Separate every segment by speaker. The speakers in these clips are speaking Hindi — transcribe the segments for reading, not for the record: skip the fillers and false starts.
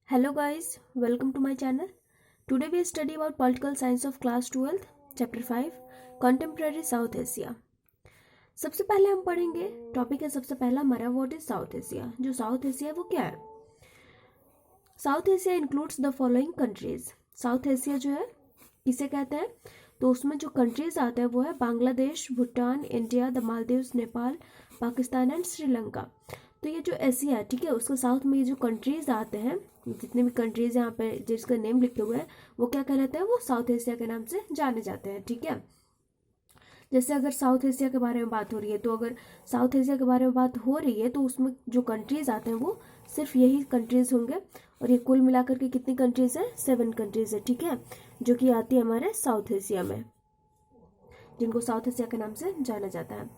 Speaker 1: Hello guys, welcome to my channel. Today we study about political science of class 12th, chapter 5, contemporary South Asia. सबसे पहले हम पढ़ेंगे टॉपिक है सबसे पहला हमारा व्हाट इज साउथ एशिया। जो साउथ एशिया है वो क्या है? South Asia includes the following countries. South Asia जो है किसे कहते हैं? तो उसमें जो कंट्रीज आते हैं वो है Bangladesh, Bhutan, India, the Maldives, Nepal, Pakistan and Sri Lanka. तो ये जो एशिया है, ठीक है, उसके साउथ में ये जो कंट्रीज आते हैं, जितने भी कंट्रीज यहाँ पे जिसका नेम लिखे हुए हैं वो क्या कहलाते हैं? वो साउथ एशिया के नाम से जाने जाते हैं। ठीक है, जैसे अगर साउथ एशिया के बारे में बात हो रही है, तो अगर साउथ एशिया के बारे में बात हो रही है तो उसमें जो कंट्रीज आते हैं वो सिर्फ यही कंट्रीज होंगे। और ये कुल मिलाकर के कितनी कंट्रीज है? 7 कंट्रीज है। ठीक है, जो कि आती है हमारे साउथ एशिया में, जिनको साउथ एशिया के नाम से जाना जाता है।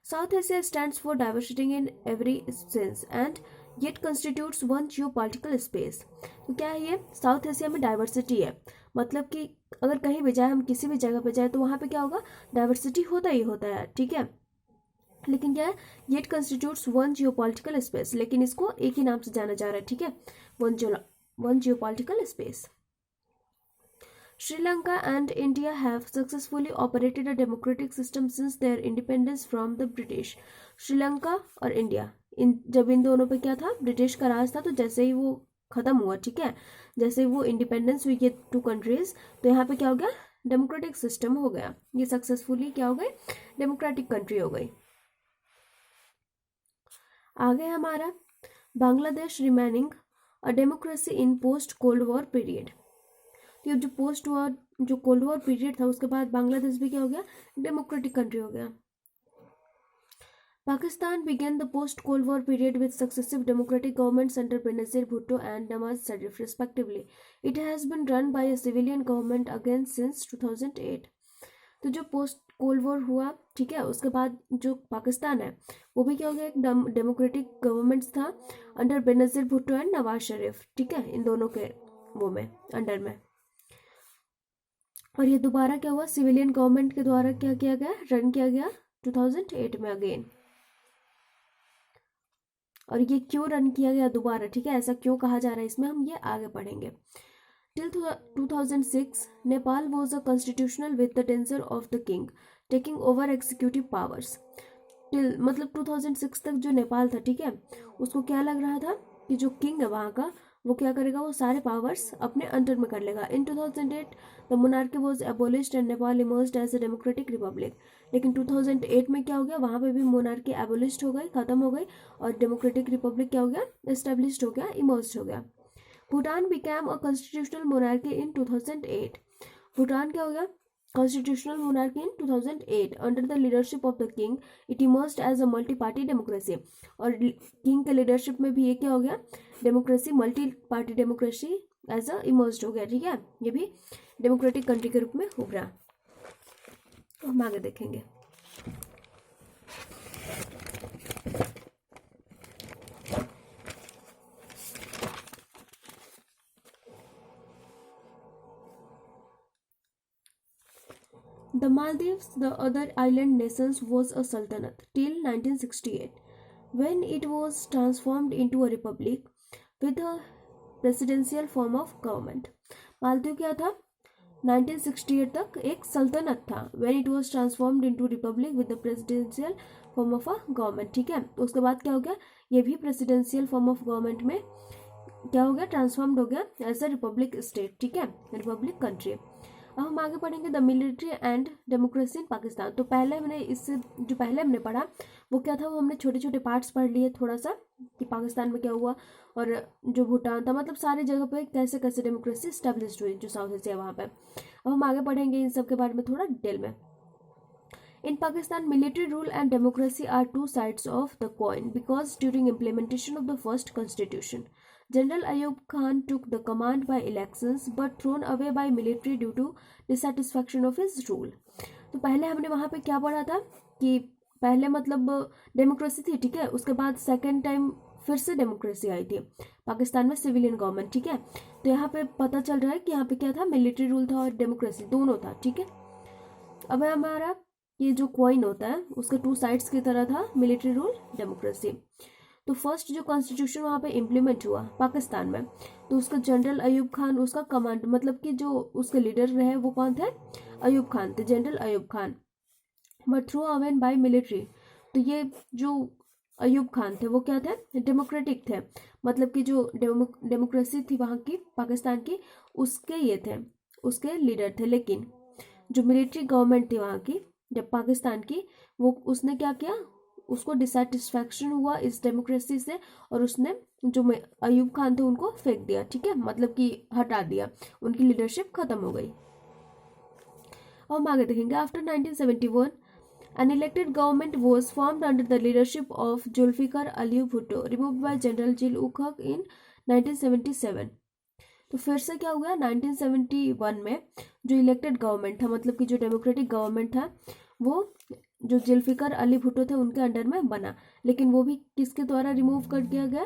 Speaker 1: South Asia stands for diversity in every sense and yet constitutes one geopolitical space. तो क्या है ये? साउथ एशिया में डाइवर्सिटी है, मतलब कि अगर कहीं भी जाए, हम किसी भी जगह पे जाए तो वहाँ पे क्या होगा? डाइवर्सिटी होता ही होता है। ठीक है, लेकिन क्या है? Yet constitutes one geopolitical space, लेकिन इसको एक ही नाम से जाना जा रहा है। ठीक है, one geopolitical space. Sri Lanka and India have successfully operated a democratic system since their independence from the British. Sri Lanka और इंडिया, जब इन दोनों पे क्या था? ब्रिटिश का राज था। तो जैसे ही वो खत्म हुआ, ठीक है, जैसे ही वो इंडिपेंडेंस हुई ये 2 कंट्रीज, तो यहाँ पे क्या हो गया? डेमोक्रेटिक सिस्टम हो गया। ये सक्सेसफुली क्या हो गई? डेमोक्रेटिक कंट्री हो गई। आगे हमारा Bangladesh remaining a democracy in post cold war period. तो जो पोस्ट वॉर, जो कोल्ड वॉर पीरियड था, उसके बाद बांग्लादेश भी क्या हो गया? डेमोक्रेटिक कंट्री हो गया। Pakistan began the post-Cold War period with successive democratic governments under Benazir Bhutto and Nawaz Sharif respectively. It has been run by a civilian government again since 2008. तो जो पोस्ट कोल्ड वॉर हुआ, ठीक है, उसके बाद जो पाकिस्तान है वो भी क्या हो गया? एक डेमोक्रेटिक गवर्नमेंट्स था अंडर बेनजीर भुट्टो एंड नवाज शरीफ। ठीक है, इन दोनों के वो में अंडर में। और ये दोबारा क्या हुआ? सिविलियन गवर्नमेंट के द्वारा क्या किया गया? रन किया गया 2008 में अगेन। और ये क्यों रन किया गया दोबारा? ठीक है, ऐसा क्यों कहा जा रहा है इसमें हम ये आगे पढ़ेंगे। Till 2006 Nepal was a constitutional with the tensor of the king taking over executive powers. Till मतलब 2006 तक जो नेपाल था, ठीक है, उसको क्या लग रहा था कि जो किंग है वहाँ का, वो क्या करेगा? वो सारे पावर्स अपने अंडर में कर लेगा। In 2008 the monarchy was abolished and Nepal emerged as a democratic republic. लेकिन 2008 में क्या हो गया? वहाँ पे भी मोनार्की एबोलिश्ड हो गई, खत्म हो गई, और डेमोक्रेटिक रिपब्लिक क्या हो गया? एस्टेब्लिश्ड हो गया, इमर्ज्ड हो गया। Bhutan became a constitutional monarchy in 2008। Bhutan क्या हो गया? constitutional monarchy in 2008 under the leadership of the king. It emerged as a multi party democracy. और किंग के लीडरशिप में भी ये क्या हो गया? Democracy, multi party democracy as a emerged हो गया। ठीक है, ये भी डेमोक्रेटिक कंट्री के रूप में हो गया। हम आगे देखेंगे। The Maldives, the other island nations, was a sultanate till 1968, when it was transformed into a republic with a presidential form of government. Maldives क्या था? 1968 तक एक सल्तनत था, when it was transformed into republic with the presidential form of a government. ठीक है, उसके बाद क्या हो गया? ये भी presidential form of government में क्या हो गया? ट्रांसफॉर्म्ड हो गया एज अ रिपब्लिक स्टेट। ठीक है, रिपब्लिक कंट्री। अब हम आगे पढ़ेंगे द मिलिट्री एंड डेमोक्रेसी इन पाकिस्तान। तो पहले हमने इससे जो पहले हमने पढ़ा वो क्या था? वो हमने छोटे छोटे पार्ट्स पढ़ लिए थोड़ा सा, कि पाकिस्तान में क्या हुआ और जो भूटान था, मतलब सारी जगह पे कैसे कैसे डेमोक्रेसी स्टैब्लिश हुई जो साउथ एशिया वहाँ पे। अब हम आगे पढ़ेंगे इन सब के बारे में थोड़ा डिटेल में। In Pakistan, military rule and democracy are two sides of the coin because during implementation of the first constitution, General Ayub Khan took the command by elections but thrown away by military due to dissatisfaction of his rule. तो पहले हमने वहाँ पे क्या पढ़ा था कि पहले मतलब डेमोक्रेसी थी, ठीक है, उसके बाद सेकेंड टाइम फिर से डेमोक्रेसी आई थी पाकिस्तान में, सिविलियन गवर्नमेंट। ठीक है, तो यहाँ पे पता चल रहा है कि यहाँ पे क्या था? मिलिट्री रूल था और डेमोक्रेसी दोनों था। ठीक है, अब हमारा ये जो कॉइन होता है उसके 2 साइड्स की तरह था, मिलिट्री रूल, डेमोक्रेसी। तो फर्स्ट जो कॉन्स्टिट्यूशन वहाँ पे इम्प्लीमेंट हुआ पाकिस्तान में, तो उसका जनरल अयूब खान उसका कमांड, मतलब कि जो उसके लीडर रहे वो कौन थे, अयूब खान थे, general Ayub Khan. But through oven by military, तो ये जो अयूब खान थे वो क्या थे, डेमोक्रेटिक थे, मतलब कि जो डेमोक्रेसी थी वहाँ की पाकिस्तान की, उसके ये थे, उसके लीडर थे। लेकिन जो मिलिट्री गवर्नमेंट थी वहाँ की, जब पाकिस्तान की, वो उसने क्या किया, उसको डिससेटिस्फैक्शन हुआ इस डेमोक्रेसी से, और उसने जो अयूब खान थे उनको फेंक दिया, ठीक है, मतलब कि हटा दिया, उनकी लीडरशिप खत्म हो गई। और हम आगे देखेंगे, after 1971 an elected government was formed under the leadership of Zulfikar Ali Bhutto, removed by General Zia-ul-Haq in 1977। तो फिर से क्या हुआ, 1971 में जो इलेक्टेड गवर्नमेंट था, मतलब कि जो डेमोक्रेटिक गवर्नमेंट था, वो जो जुल्फिकार अली भुट्टो थे उनके अंडर में बना, लेकिन वो भी किसके द्वारा रिमूव कर दिया गया,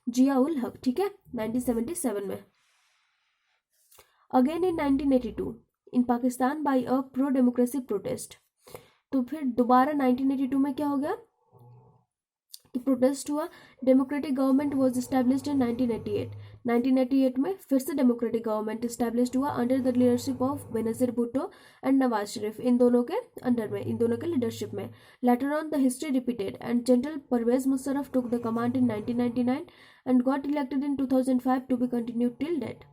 Speaker 1: जिया उल हक, ठीक है, 1977 में। Again in 1982 in Pakistan by a pro democracy protest, तो फिर दोबारा 1982 में क्या हो गया कि प्रोटेस्ट हुआ, democratic government was established in 1988। 1988 में फिर से डेमोक्रेटिक गवर्नमेंट एस्टैब्लिश्ड हुआ under the leadership of Benazir Bhutto and Nawaz Sharif, इन दोनों के अंडर में, इन दोनों के लीडरशिप में। Later on the history repeated and general Pervez Musharraf took the command in 1999 and got elected in 2005 to be continued till date.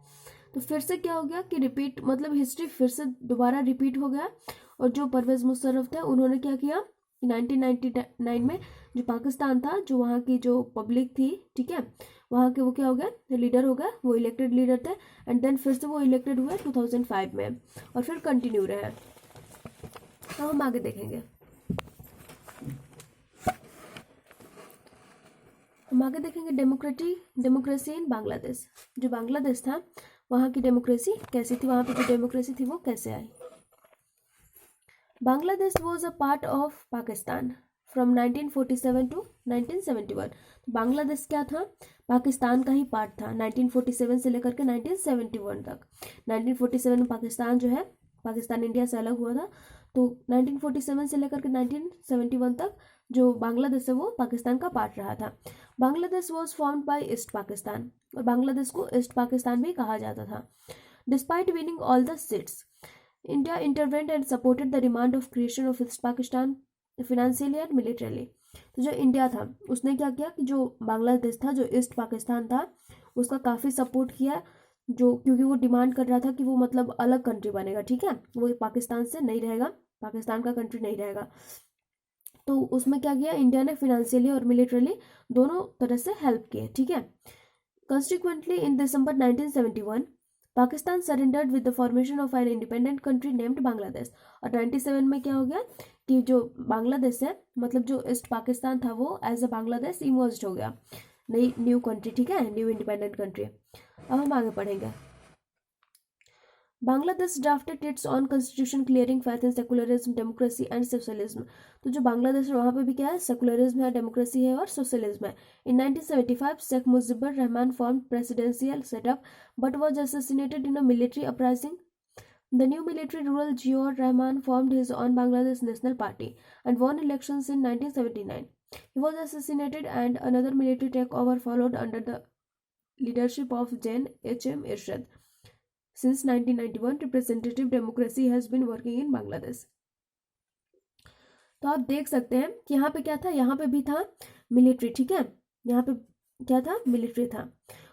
Speaker 1: तो फिर से क्या हो गया कि रिपीट, मतलब हिस्ट्री फिर से दोबारा रिपीट हो गया, और जो परवेज मुशर्रफ थे उन्होंने क्या किया, 1999 में जो पाकिस्तान था, जो वहाँ की जो पब्लिक थी, ठीक है, वहाँ के वो क्या हो गया, लीडर हो गए, वो इलेक्टेड लीडर थे, एंड देन फिर से वो इलेक्टेड हुए 2005 में, और फिर कंटिन्यू रहे। तो हम आगे देखेंगे, डेमोक्रेसी इन बांग्लादेश। जो बांग्लादेश था वहाँ की डेमोक्रेसी कैसी थी, वहाँ पे जो डेमोक्रेसी थी वो कैसे आई। Bangladesh was a part of Pakistan from 1947 to 1971। तो बांग्लादेश क्या था, पाकिस्तान का ही पार्ट था 1947 से लेकर के 1971 तक। 1947 में पाकिस्तान जो है, पाकिस्तान इंडिया से अलग हुआ था, तो 1947 से लेकर के 1971 तक जो बांग्लादेश है वो पाकिस्तान का पार्ट रहा था। Bangladesh was formed by east Pakistan, और बांग्लादेश को ईस्ट पाकिस्तान भी कहा जाता था। Despite winning all the seats, India intervened and supported the demand of creation of East Pakistan financially and militarily। तो जो इंडिया था उसने क्या किया कि जो बांग्लादेश था, जो ईस्ट पाकिस्तान था, उसका काफ़ी सपोर्ट किया, जो क्योंकि वो डिमांड कर रहा था कि वो मतलब अलग कंट्री बनेगा, ठीक है, वो पाकिस्तान से नहीं रहेगा, पाकिस्तान का कंट्री नहीं रहेगा। तो उसमें क्या किया, इंडिया ने फिनेंशियली और मिलिट्रली दोनों तरह से हेल्प किए, ठीक है। Consequently in December 1971 Pakistan surrendered with the formation of an independent country named Bangladesh. और 97 में क्या हो गया कि जो बांग्लादेश है, मतलब जो ईस्ट पाकिस्तान था, वो एज अ बांग्लादेश इमर्ज्ड हो गया, नई न्यू कंट्री, ठीक है, न्यू इंडिपेंडेंट कंट्री। अब हम आगे पढ़ेंगे। Bangladesh drafted it's on constitution clearing faith in secularism, democracy and socialism. तो जो बांग्लादेश है वहाँ पे भी क्या है, सेकुलरिज्म है, डेमोक्रेसी है और सोशलिज्म है। In 1975 Sheikh Mujibur Rahman form presidential setup but was assassinated in a military uprising. The new military ruler Ziaur Rahman formed his own Bangladesh National Party and won elections in 1979. He was assassinated and another military takeover followed under the leadership of Jain H.M. Irshad. Since 1991, representative democracy has been working in Bangladesh. तो आप देख सकते हैं कि यहाँ पे क्या था, यहाँ पे भी था मिलिट्री, ठीक है, यहाँ पे क्या था, मिलिट्री था,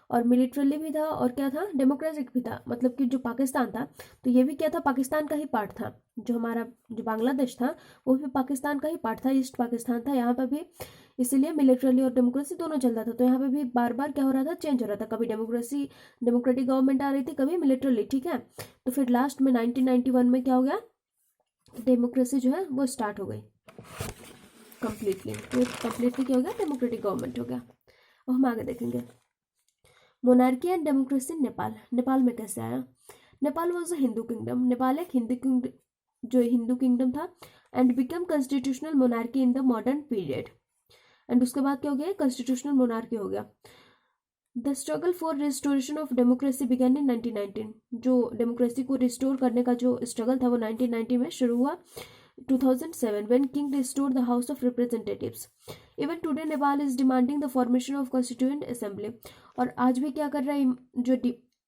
Speaker 1: और मिलिट्रली भी था, और क्या था, डेमोक्रेटिक भी था, मतलब कि जो पाकिस्तान था, तो ये भी क्या था, पाकिस्तान का ही पार्ट था। जो हमारा जो बांग्लादेश था वो भी पाकिस्तान का ही पार्ट था, ईस्ट पाकिस्तान था, यहाँ पर भी इसीलिए मिलिट्रली और डेमोक्रेसी दोनों चलता था। तो यहाँ पे भी बार बार क्या हो रहा था, चेंज हो रहा था, कभी डेमोक्रेटिक गवर्नमेंट आ रही थी, कभी मिलिट्रली, ठीक है। तो फिर लास्ट में 1991 में क्या हो गया, डेमोक्रेसी जो है वो स्टार्ट हो गई कंप्लीटली, तो कंप्लीटली क्या हो गया, डेमोक्रेटिक गवर्नमेंट हो गया। और हम आगे देखेंगे monarchy and democracy in Nepal. Nepal में कैसे आया, Nepal was a Hindu kingdom, Nepal एक हिंदू किंगडम था, and become constitutional monarchy in the modern period. And उसके बाद क्या हो गया, कॉन्स्टिट्यूशनल मोनार्की हो गया। The struggle for restoration of democracy began in 1919। जो डेमोक्रेसी को रिस्टोर करने का जो स्ट्रगल था वो 1990 में शुरू हुआ। 2007 when king restored the house of representatives even today Nepal is demanding the formation of constituent assembly, और आज भी क्या कर रहा है जो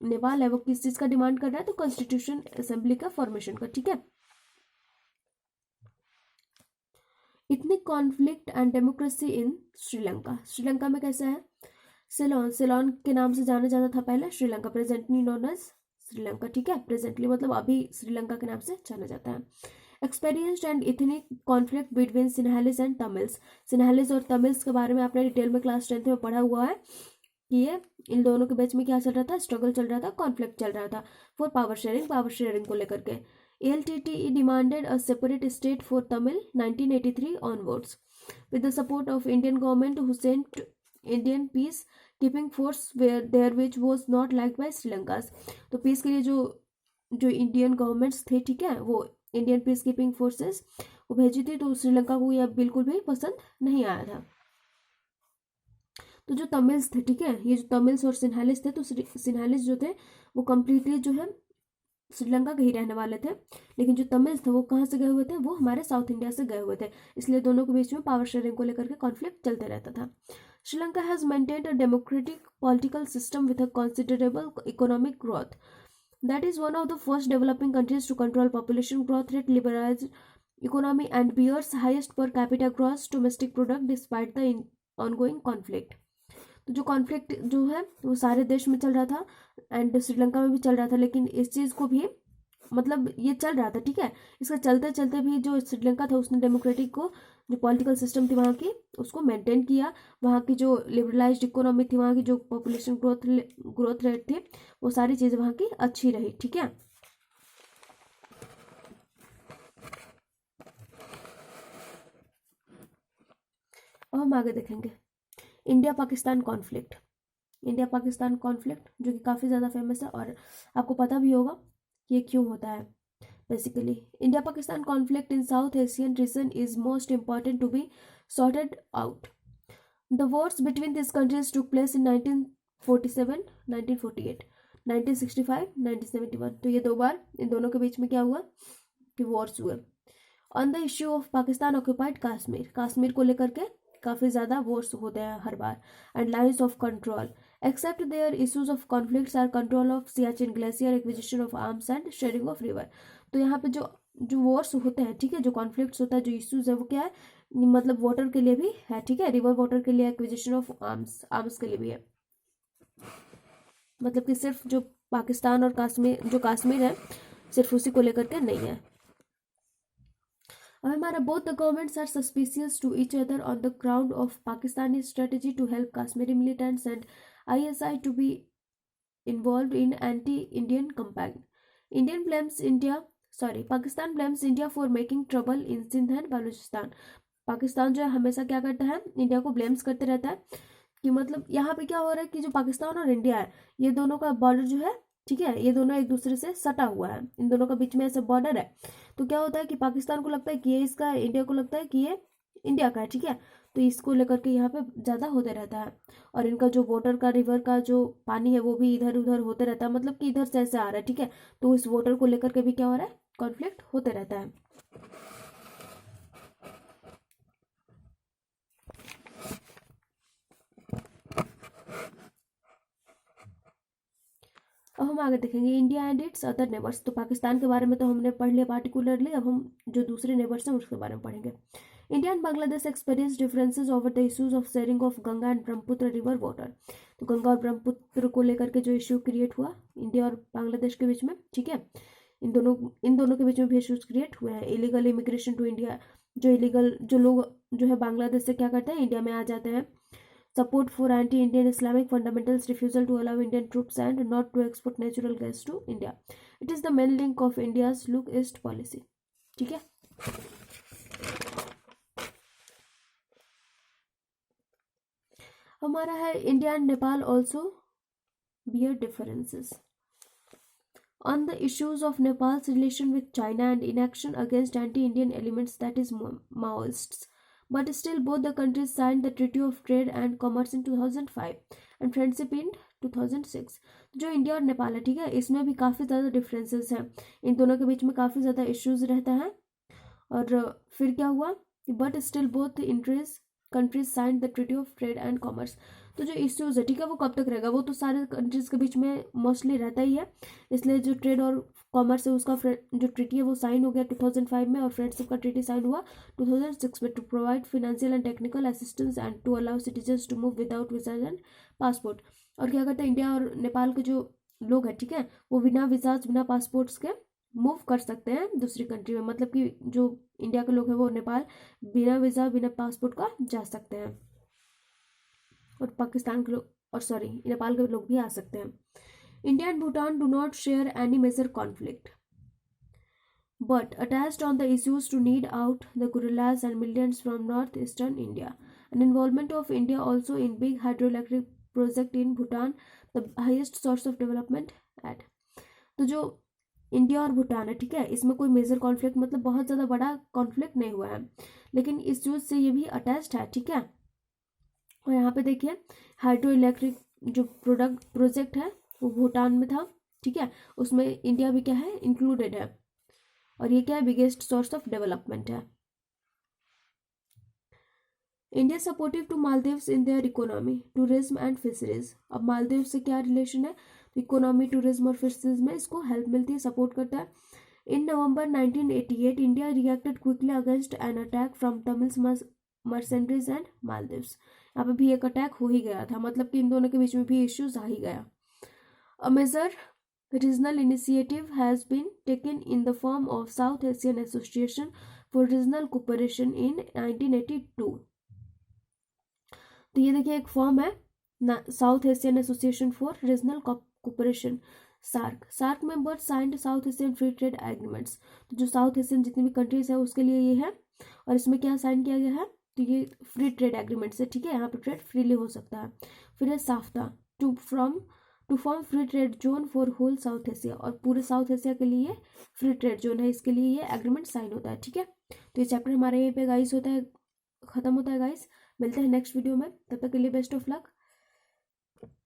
Speaker 1: नेपाल है वो किस चीज़ का डिमांड कर रहा है, तो कॉन्स्टिट्यूशन असेंबली का फॉर्मेशन का, ठीक है। इथनिक कॉन्फ्लिक्ट एंड डेमोक्रेसी इन श्रीलंका, श्रीलंका में कैसा है, सिलोन, सिलोन के नाम से जाना जाता था पहले Sri Lanka, presently known as Sri Lanka, ठीक है, प्रेजेंटली मतलब अभी श्रीलंका के नाम से जाना जाता है। Experienced and ethnic conflict between Sinhalese and Tamils, Sinhalese और तमिल्स के बारे में आपने डिटेल में क्लास 10th में पढ़ा हुआ है कि ये इन दोनों के बीच में क्या चल रहा था, स्ट्रगल चल रहा था, कॉन्फ्लिक्ट चल रहा था फॉर पावर शेयरिंग को लेकर के। ALTTE demanded a separate state for Tamil 1983 onwards with the support of Indian government who sent Indian peace keeping force there which was not liked by Sri Lankans, तो पीस के लिए जो इंडियन गवर्नमेंट्स थे, ठीक है, वो इंडियन पीस कीपिंग फोर्सेस वो भेजी थी, तो श्रीलंका को यह बिल्कुल भी पसंद नहीं आया था। तो जो तमिल्स थे, ठीक है, ये जो तमिल्स और सिन्हालिस थे, तो सिन्हालिस जो थे वो कम्प्लीटली जो है श्रीलंका के ही रहने वाले थे, लेकिन जो तमिल्स थे वो कहाँ से गए हुए थे, वो हमारे साउथ इंडिया से गए हुए थे, इसलिए दोनों के बीच में पावर शेयरिंग को लेकर के कॉन्फ्लिक्ट चलते रहता था। Sri Lanka has maintained a democratic political system with a considerable economic growth, that is one of the first developing countries to control population growth rate, liberalized economy and bears highest per capita gross domestic product despite the ongoing conflict। तो जो कॉन्फ्लिक्ट जो है वो सारे देश में चल रहा था एंड श्रीलंका में भी चल रहा था, लेकिन इस चीज़ को भी मतलब ये चल रहा था, ठीक है, इसका चलते चलते भी जो श्रीलंका था उसने डेमोक्रेटिक को जो पॉलिटिकल सिस्टम थी वहाँ की उसको मेंटेन किया, वहाँ की जो लिबरलाइज्ड इकोनॉमी थी, वहाँ की जो पॉपुलेशन ग्रोथ रेट थी, वो सारी चीज़ें वहाँ की अच्छी रही, ठीक है। अब हम आगे देखेंगे India Pakistan conflict, India Pakistan conflict जो कि काफ़ी ज़्यादा फेमस है और आपको पता भी होगा कि ये क्यों होता है। Basically, India-Pakistan conflict in South Asian region is most important to be sorted out. The wars between these countries took place in 1947, 1948, 1965, 1971. तो ये दो बार इन दोनों के बीच में क्या हुआ कि वॉर्स हुए। On the issue of Pakistan occupied Kashmir, Kashmir को लेकर के काफ़ी ज़्यादा वॉर्स होते हैं हर बार, and lines of control except there issues of conflicts are control of Siachen glacier, acquisition of arms and sharing of river. तो यहाँ पे जो वॉर्स होते हैं, ठीक है, जो कॉन्फ्लिक्ट्स होता है, जो इश्यूज है वो क्या है, मतलब वाटर के लिए भी है, ठीक है, रिवर वाटर के लिए, एक्विजिशन ऑफ आर्म्स के लिए भी है, मतलब कि सिर्फ जो पाकिस्तान और कश्मीर है सिर्फ उसी को लेकर के नहीं है। अब हमारा both the governments are suspicious to each other on the ground of Pakistani strategy to help Kashmiri militants and ISI to be involve in anti Indian campaign. Pakistan blames India for making trouble in Sindh and Balochistan. Pakistan जो है हमेशा क्या करता है, इंडिया को ब्लेम्स करते रहता है कि मतलब यहाँ पे क्या हो रहा है कि जो पाकिस्तान और इंडिया है ये दोनों का बॉर्डर जो है, ठीक है, ये दोनों एक दूसरे से सटा हुआ है, इन दोनों का बीच में ऐसे बॉर्डर है, तो क्या होता है कि पाकिस्तान को लगता है कि ये इसका है, इंडिया को लगता है कि ये इंडिया का है, ठीक है, तो इसको लेकर के यहाँ पे ज़्यादा होते रहता है, और इनका जो वाटर का रिवर का जो पानी है वो भी इधर उधर होते रहता है, मतलब कि इधर से ऐसे आ रहा है, ठीक है, तो इस वाटर को लेकर के भी क्या हो रहा है, कॉन्फ्लिक्ट होते रहता है। अब हम आगे देखेंगे India and it's other neighbours. तो पाकिस्तान के बारे में तो हमने पढ़ लिया पार्टिकुलरली, अब हम जो दूसरे नेबर्स हैं उसके बारे में पढ़ेंगे। India and Bangladesh experience differences over the issues of sharing of Ganga and Brahmaputra river water. तो गंगा और ब्रह्मपुत्र को लेकर के जो इश्यू क्रिएट हुआ इंडिया और बांग्लादेश के बीच में, ठीक है, इन दोनों के बीच में भी इश्यूज क्रिएट हुए हैं। इलीगल इमिग्रेशन टू इंडिया, जो लोग जो है बांग्लादेश से क्या करते हैं, इंडिया में आ जाते हैं। Support for anti-Indian Islamic fundamentals, refusal to allow Indian troops and not to export natural gas to India. It is the main link of India's Look East policy. ठीक है, हमारा है India and Nepal also bear differences. On the issues of Nepal's relation with China and inaction against anti-Indian elements, that is Maoists. But still, both the countries signed the Treaty of Trade and Commerce in 2005 and Friendship in 2006. जो इंडिया और नेपाल है, ठीक है, इसमें भी काफ़ी ज़्यादा डिफरेंसेस हैं, इन दोनों के बीच में काफ़ी ज़्यादा इश्यूज रहता है। और फिर क्या हुआ, but still both interest countries sign the treaty of trade and commerce. तो जो इश्यूज है ठीक है वो कब तक रहेगा, वो तो सारे कंट्रीज के बीच में मोस्टली रहता ही है, इसलिए जो ट्रेड और कॉमर्स है उसका जो ट्रीटी है वो साइन हो गया 2005 में, और फ्रेंडशिप का ट्रीटी साइन हुआ 2006 में, to provide financial and technical assistance and to allow citizens to move without visa and passport. और क्या करते हैं, इंडिया और नेपाल के जो लोग हैं ठीक है वो बिना वीजाज बिना पासपोर्ट्स के मूव कर सकते हैं दूसरी कंट्री में, मतलब कि जो इंडिया के लोग हैं वो नेपाल बिना वीज़ा बिना पासपोर्ट का जा सकते हैं, और पाकिस्तान के लोग और सॉरी नेपाल के लोग भी आ सकते हैं। India and Bhutan do not share any major conflict but attached on the issues to need out the guerrillas and millions from northeastern India. An involvement of India also in big hydroelectric project in Bhutan, the highest source of development at. तो जो इंडिया और भूटान है ठीक है इसमें कोई मेजर कॉन्फ्लिक्ट मतलब बहुत ज़्यादा बड़ा कॉन्फ्लिक्ट नहीं हुआ है, लेकिन इस चीज़ से ये भी अटैच्ड है ठीक है। और यहाँ पे देखिए हाइड्रो इलेक्ट्रिक जो प्रोजेक्ट है वो भूटान में था ठीक है, उसमें इंडिया भी क्या है इंक्लूडेड है, और ये क्या है बिगेस्ट सोर्स ऑफ डेवलपमेंट है। India supportive to Maldives in their economy tourism and fisheries. अब मालदीव से क्या रिलेशन है, तो इकोनॉमी टूरिज्म और फिशरीज में इसको हेल्प मिलती है, सपोर्ट करता है। In November 1988 India reacted quickly against an attack from Tamil mercenaries and Maldives. यहाँ पे भी एक अटैक हो ही गया था, मतलब कि इन दोनों के बीच में भी इश्यूज आ ही गया। A major regional initiative has been taken in the form of South Asian Association for Regional Cooperation in 1982। तो ये देखिए एक फॉर्म है South Asian Association for Regional Cooperation SAARC. SAARC members signed South Asian free trade agreements. तो जो साउथ एशियन जितनी भी कंट्रीज है उसके लिए ये है, और इसमें क्या साइन किया गया है, तो ये फ्री ट्रेड एग्रीमेंट्स है ठीक है, यहाँ पे ट्रेड फ्रीली हो सकता है। फिर है SAFTA to form free trade zone for whole South Asia, और पूरे साउथ एशिया के लिए फ्री ट्रेड जोन है, इसके लिए ये एग्रीमेंट साइन होता है ठीक है। तो ये चैप्टर हमारे यहीं पे गाइस होता है खत्म होता है गाइस, मिलते हैं नेक्स्ट वीडियो में, तब तक के लिए बेस्ट ऑफ लक।